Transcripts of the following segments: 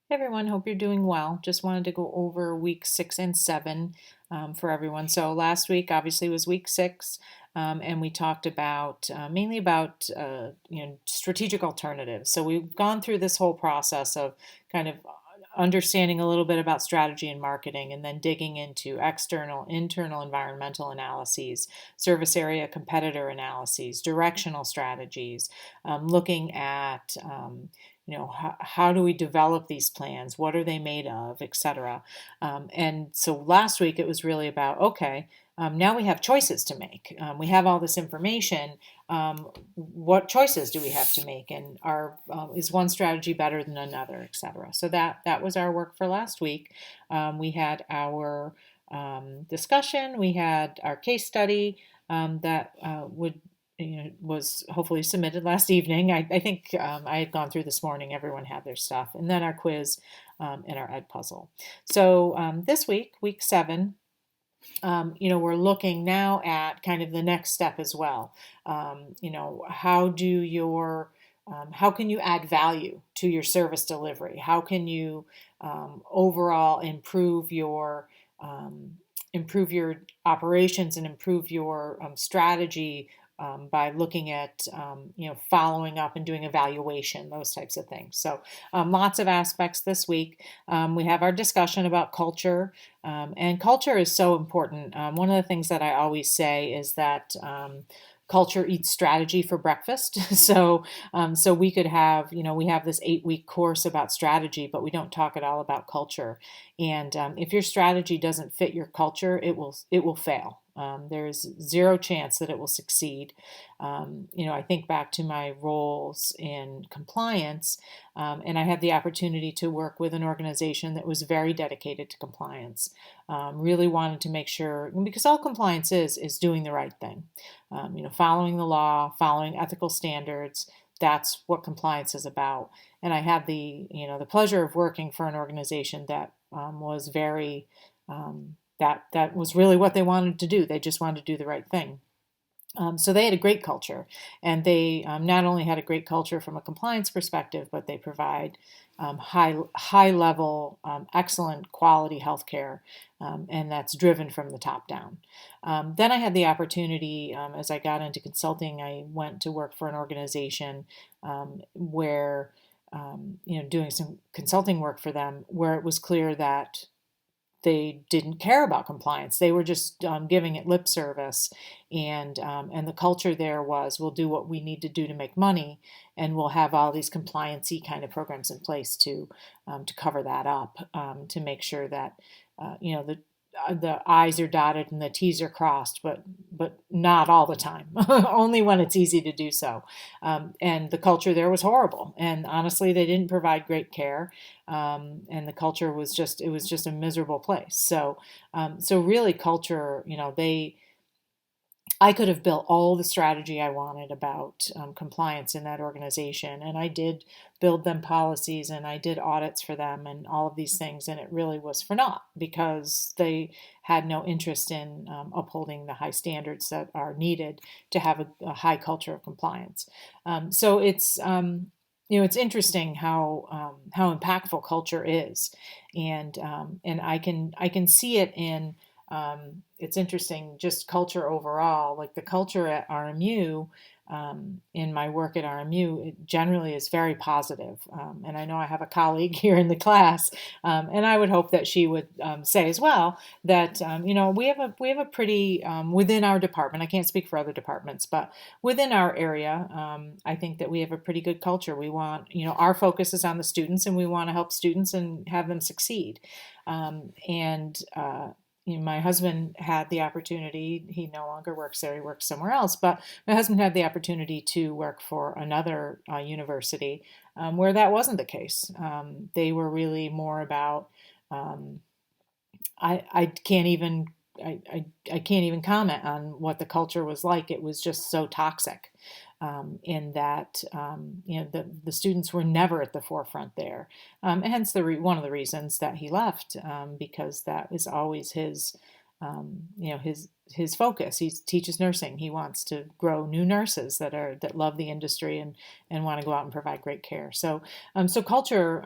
Hey everyone, hope you're doing well. Just wanted to go over week 6 and 7 for everyone. So last week obviously was week 6, and we talked about mainly about strategic alternatives. So we've gone through this whole process of kind of understanding a little bit about strategy and marketing, and then digging into external, internal environmental analyses, service area competitor analyses, directional strategies, looking at how do we develop these plans, what are they made of, etc. And so last week it was really about, okay, now we have choices to make. We have all this information. What choices do we have to make, and is one strategy better than another, etc. So that was our work for last week. We had our discussion. We had our case study that would was hopefully submitted last evening. I think I had gone through this morning. Everyone had their stuff, and then our quiz and our ed puzzle. So this week, week 7, we're looking now at kind of the next step as well. How can you add value to your service delivery? How can you overall improve your operations and improve your strategy by looking at following up and doing evaluation, those types of things. So lots of aspects this week. We have our discussion about culture, and culture is so important. One of the things that I always say is that culture eats strategy for breakfast. So we could have, we have this 8-week course about strategy, but we don't talk at all about culture. And if your strategy doesn't fit your culture, it will fail. There's zero chance that it will succeed. I think back to my roles in compliance, and I had the opportunity to work with an organization that was very dedicated to compliance. Really wanted to make sure, because all compliance is doing the right thing. Following the law, following ethical standards. That's what compliance is about. And I had the pleasure of working for an organization that was very that was really what they wanted to do. They just wanted to do the right thing. So they had a great culture, and they not only had a great culture from a compliance perspective, but they provide high level, excellent quality healthcare, and that's driven from the top down. Then I had the opportunity, as I got into consulting, I went to work for an organization where doing some consulting work for them, where it was clear that they didn't care about compliance. They were just giving it lip service, and the culture there was, we'll do what we need to do to make money, and we'll have all these compliancy kind of programs in place to cover that up, to make sure that the I's are dotted and the T's are crossed, but not all the time. Only when it's easy to do so. And the culture there was horrible. And honestly, they didn't provide great care. And the culture was just a miserable place. So really, culture. I could have built all the strategy I wanted about compliance in that organization, and I did build them policies, and I did audits for them, and all of these things, and it really was for naught, because they had no interest in upholding the high standards that are needed to have a high culture of compliance. So it's interesting how impactful culture is, and I can see it in. It's interesting, just culture overall, like the culture at RMU, in my work at RMU, it generally is very positive. And I know I have a colleague here in the class, and I would hope that she would say as well that we have a pretty within our department. I can't speak for other departments, but within our area, I think that we have a pretty good culture. We want, our focus is on the students, and we want to help students and have them succeed. And my husband had the opportunity, he no longer works there, he works somewhere else, but my husband had the opportunity to work for another university where that wasn't the case. They were really more about, I can't even I can't even comment on what the culture was like. It was just so toxic, in that the students were never at the forefront there, and hence one of the reasons that he left, because that is always his his focus. He teaches nursing. He wants to grow new nurses that love the industry and want to go out and provide great care. So culture.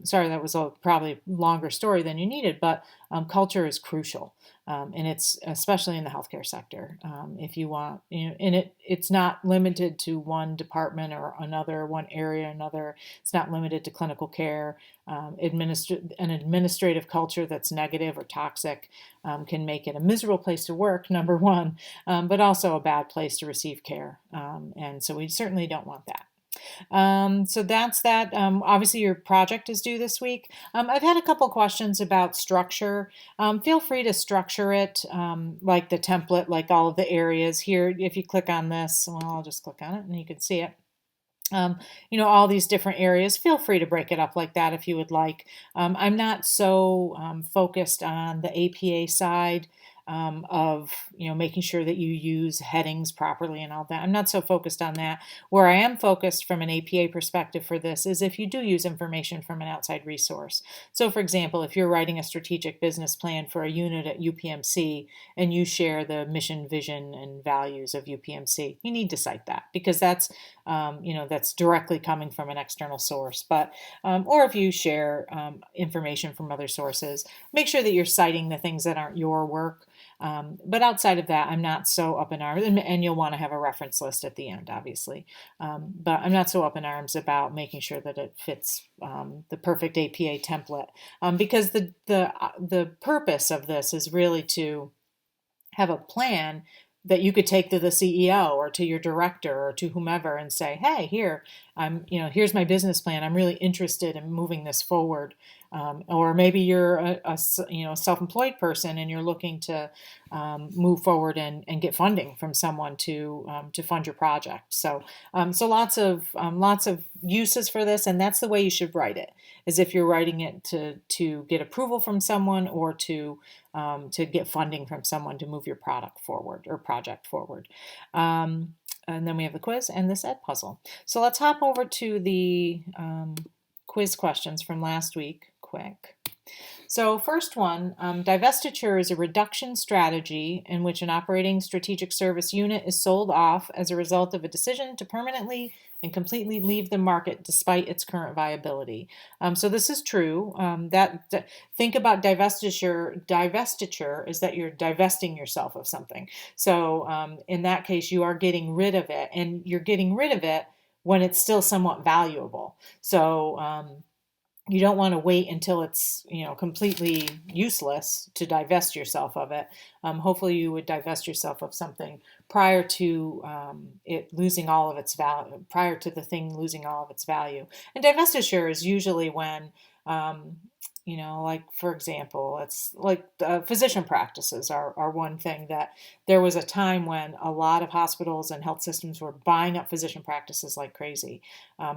Sorry, that was a probably longer story than you needed, but culture is crucial, and it's especially in the healthcare sector. If you want, and it's not limited to one department or another, one area, another. It's not limited to clinical care. An administrative culture that's negative or toxic can make it a miserable place to work, number one, but also a bad place to receive care. And so we certainly don't want that. So that's that. Obviously, your project is due this week. I've had a couple questions about structure. Feel free to structure it like the template, like all of the areas here. If you click on this, well, I'll just click on it and you can see it. All these different areas. Feel free to break it up like that if you would like. I'm not so focused on the APA side of making sure that you use headings properly and all that. I'm not so focused on that. Where I am focused from an APA perspective for this is if you do use information from an outside resource. So for example, if you're writing a strategic business plan for a unit at UPMC and you share the mission, vision, and values of UPMC, you need to cite that because that's directly coming from an external source. But or if you share information from other sources, make sure that you're citing the things that aren't your work. But outside of that, I'm not so up in arms, and you'll want to have a reference list at the end, obviously. But I'm not so up in arms about making sure that it fits the perfect APA template, because the purpose of this is really to have a plan that you could take to the CEO or to your director or to whomever and say, hey, here's my business plan. I'm really interested in moving this forward. Or maybe you're a self-employed person and you're looking to move forward and get funding from someone to fund your project. So lots of uses for this, and that's the way you should write it. Is if you're writing it to get approval from someone or to get funding from someone to move your product forward or project forward. And then we have the quiz and this ed puzzle. So let's hop over to the quiz questions from last week quick. So first one, divestiture is a reduction strategy in which an operating strategic service unit is sold off as a result of a decision to permanently and completely leave the market despite its current viability. So this is true. Think about divestiture. Divestiture is that you're divesting yourself of something. So in that case, you are getting rid of it, and you're getting rid of it when it's still somewhat valuable. So you don't want to wait until it's completely useless to divest yourself of it. Hopefully you would divest yourself of something prior to it losing all of its value, prior to the thing losing all of its value. And divestiture is usually when like for example, it's like physician practices are one thing that there was a time when a lot of hospitals and health systems were buying up physician practices like crazy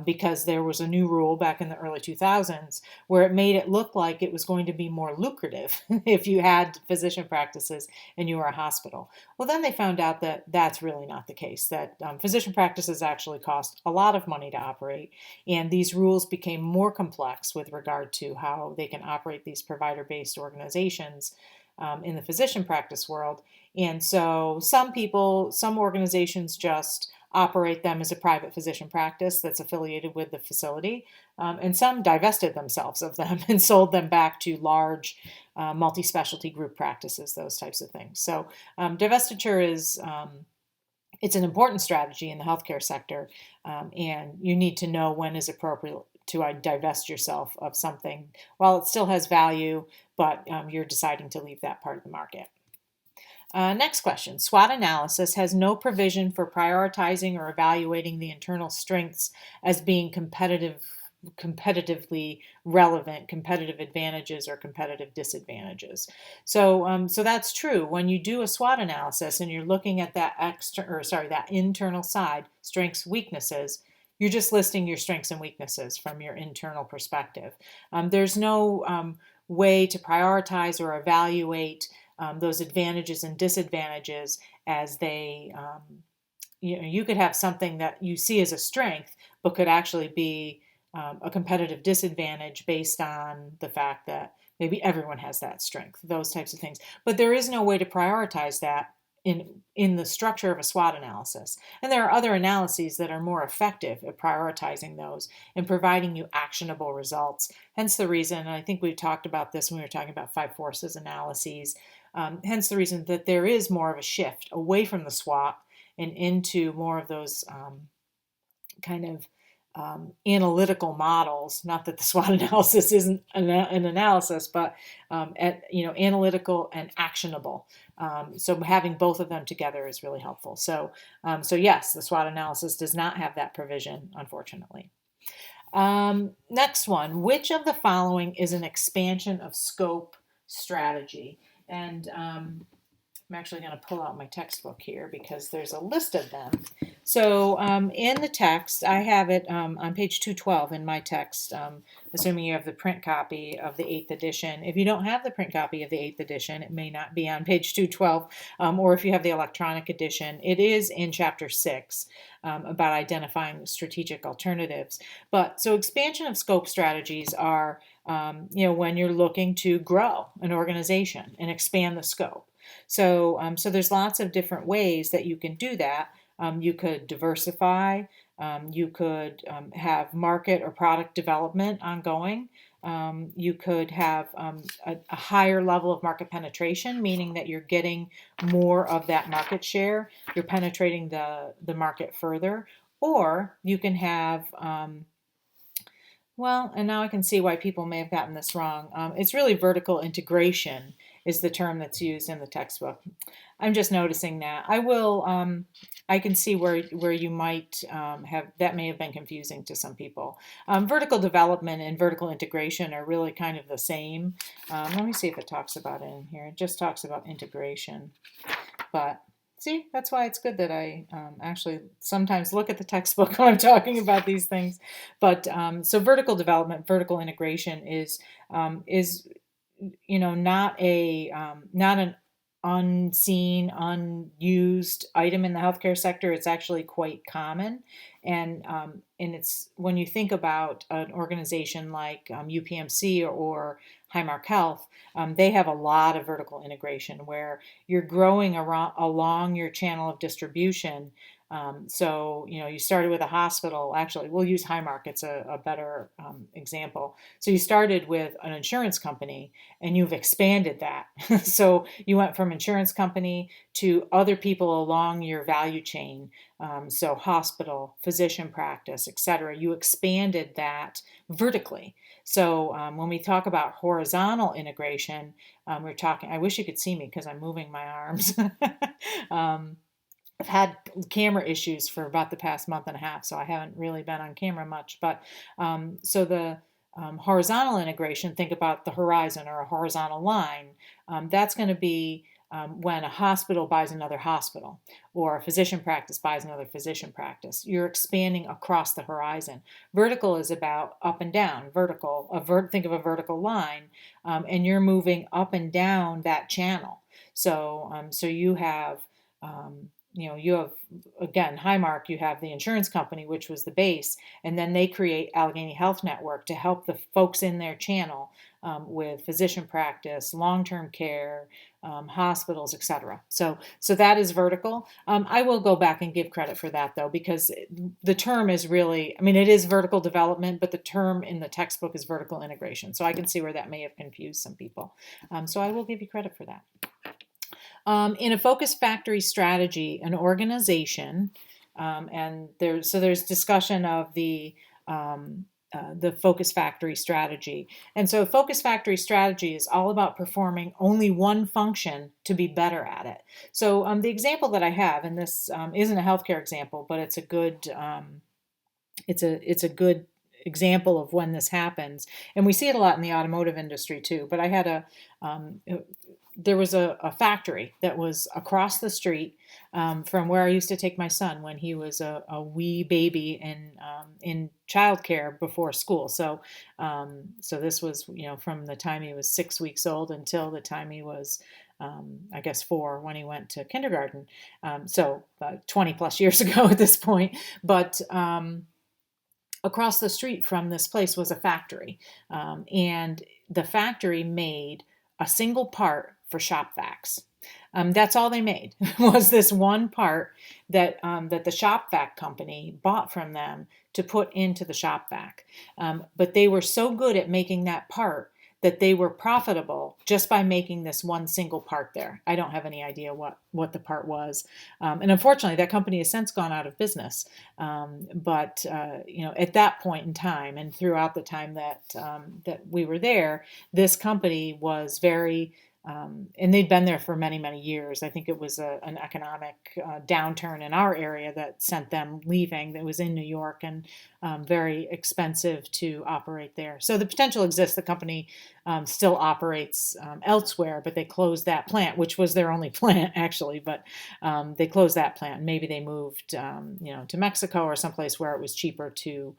because there was a new rule back in the early 2000s where it made it look like it was going to be more lucrative if you had physician practices and you were a hospital. Well, then they found out that that's really not the case, that physician practices actually cost a lot of money to operate, and these rules became more complex with regard to how they can operate these provider-based organizations in the physician practice world. And so some organizations just operate them as a private physician practice that's affiliated with the facility, and some divested themselves of them and sold them back to large multi-specialty group practices, those types of things. So divestiture is it's an important strategy in the healthcare sector, and you need to know when is appropriate to divest yourself of something while it still has value, but you're deciding to leave that part of the market. Next question. SWOT analysis has no provision for prioritizing or evaluating the internal strengths as being competitively relevant, competitive advantages or competitive disadvantages. So that's true. When you do a SWOT analysis and you're looking at that internal side, strengths, weaknesses, you're just listing your strengths and weaknesses from your internal perspective. There's no way to prioritize or evaluate those advantages and disadvantages as they, you could have something that you see as a strength, but could actually be a competitive disadvantage based on the fact that maybe everyone has that strength, those types of things. But there is no way to prioritize that in the structure of a SWOT analysis. And there are other analyses that are more effective at prioritizing those and providing you actionable results. Hence the reason, and I think we talked about this when we were talking about 5 forces analyses, hence the reason that there is more of a shift away from the SWOT and into more of those kind of analytical models. Not that the SWOT analysis isn't an analysis, but analytical and actionable. So having both of them together is really helpful. So yes, the SWOT analysis does not have that provision, unfortunately. Next one, which of the following is an expansion of scope strategy? And I'm actually going to pull out my textbook here because there's a list of them. So in the text, I have it on page 212 in my text, assuming you have the print copy of the 8th edition. If you don't have the print copy of the 8th edition, it may not be on page 212, or if you have the electronic edition, it is in chapter 6 about identifying strategic alternatives. But so expansion of scope strategies are, when you're looking to grow an organization and expand the scope. So there's lots of different ways that you can do that. You could diversify. You could have market or product development ongoing. You could have a higher level of market penetration, meaning that you're getting more of that market share. You're penetrating the market further. Or you can have and now I can see why people may have gotten this wrong. It's really vertical integration is the term that's used in the textbook. I'm just noticing that. I can see where you might have, that may have been confusing to some people. Vertical development and vertical integration are really kind of the same. Let me see if it talks about it in here. It just talks about integration. But see, that's why it's good that I actually sometimes look at the textbook when I'm talking about these things. But so vertical development, vertical integration is not an unseen, unused item in the healthcare sector. It's actually quite common, and it's when you think about an organization like UPMC or Highmark Health, they have a lot of vertical integration where you're growing along your channel of distribution. So you started with a hospital. Actually, we'll use Highmark. It's a better example. So you started with an insurance company and you've expanded that. So you went from insurance company to other people along your value chain. So hospital, physician practice, etc. You expanded that vertically. So when we talk about horizontal integration, we're talking, I wish you could see me because I'm moving my arms. I've had camera issues for about the past month and a half, so I haven't really been on camera much. But so the horizontal integration, think about the horizon or a horizontal line. That's going to be when a hospital buys another hospital or a physician practice buys another physician practice. You're expanding across the horizon. Vertical is about up and down. Think of a vertical line, and you're moving up and down that channel. So you have again, Highmark, you have the insurance company, which was the base, and then they create Allegheny Health Network to help the folks in their channel with physician practice, long-term care, hospitals, etc. So that is vertical. I will go back and give credit for that, though, because the term is really, it is vertical development, but the term in the textbook is vertical integration. So I can see where that may have confused some people. So I will give you credit for that. In a focus factory strategy, an organization, and there's discussion of the focus factory strategy. And so focus factory strategy is all about performing only one function to be better at it. So the example that I have, and this isn't a healthcare example, but it's a good example of when this happens. And we see it a lot in the automotive industry too. But I had there was a factory that was across the street from where I used to take my son when he was a wee baby in childcare before school. So this was from the time he was 6 weeks old until the time he was 4 when he went to kindergarten. So 20 plus years ago at this point. But across the street from this place was a factory, and the factory made a single part for shop vacs. That's all they made was this one part that the shop vac company bought from them to put into the shop vac. But they were so good at making that part that they were profitable just by making this one single part there. I don't have any idea what the part was. And unfortunately, that company has since gone out of business. But at that point in time and throughout the time that we were there, this company was very and they'd been there for many, many years. I think it was an economic downturn in our area that sent them leaving. That was in New York and very expensive to operate there. So the potential exists. The company still operates elsewhere, but they closed that plant, which was their only plant actually. But they closed that plant. Maybe they moved, to Mexico or someplace where it was cheaper to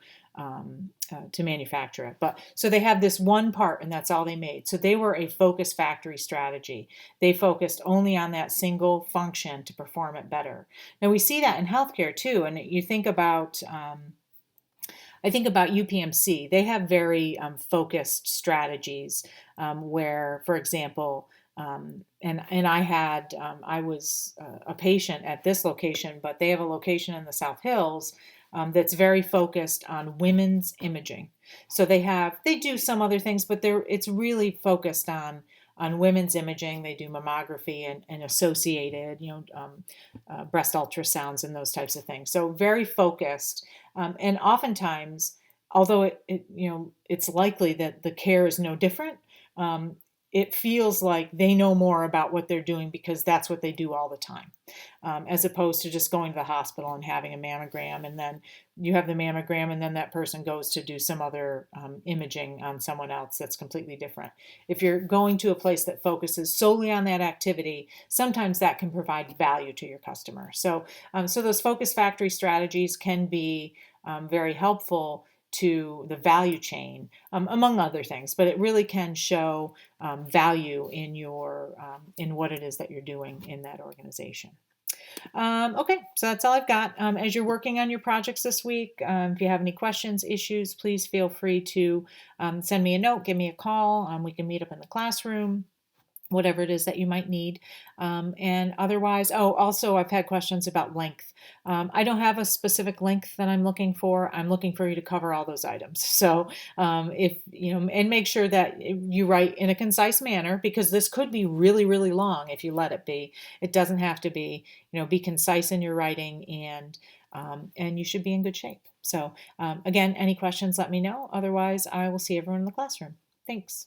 manufacture it. But so they have this one part and that's all they made. So they were a focused factory strategy. They focused only on that single function to perform it better. Now we see that in healthcare too. And you think about, I think about UPMC. They have very focused strategies where, for example, and I was a patient at this location, but they have a location in the South Hills that's very focused on women's imaging. So they do some other things, but it's really focused on women's imaging. They do mammography and associated, breast ultrasounds and those types of things. So very focused, and oftentimes, although it's likely that the care is no different. It feels like they know more about what they're doing because that's what they do all the time, as opposed to just going to the hospital and having a mammogram, and then you have the mammogram, and then that person goes to do some other imaging on someone else that's completely different. If you're going to a place that focuses solely on that activity, sometimes that can provide value to your customer. So those focus factory strategies can be very helpful to the value chain, among other things, but it really can show value in in what it is that you're doing in that organization. Okay, so that's all I've got. As you're working on your projects this week, if you have any questions, issues, please feel free to send me a note, give me a call. We can meet up in the classroom, whatever it is that you might need. And otherwise, also I've had questions about length. I don't have a specific length that I'm looking for. I'm looking for you to cover all those items. So and make sure that you write in a concise manner, because this could be really, really long if you let it be. It doesn't have to be. Be concise in your writing, and you should be in good shape. So again, any questions, let me know. Otherwise, I will see everyone in the classroom. Thanks.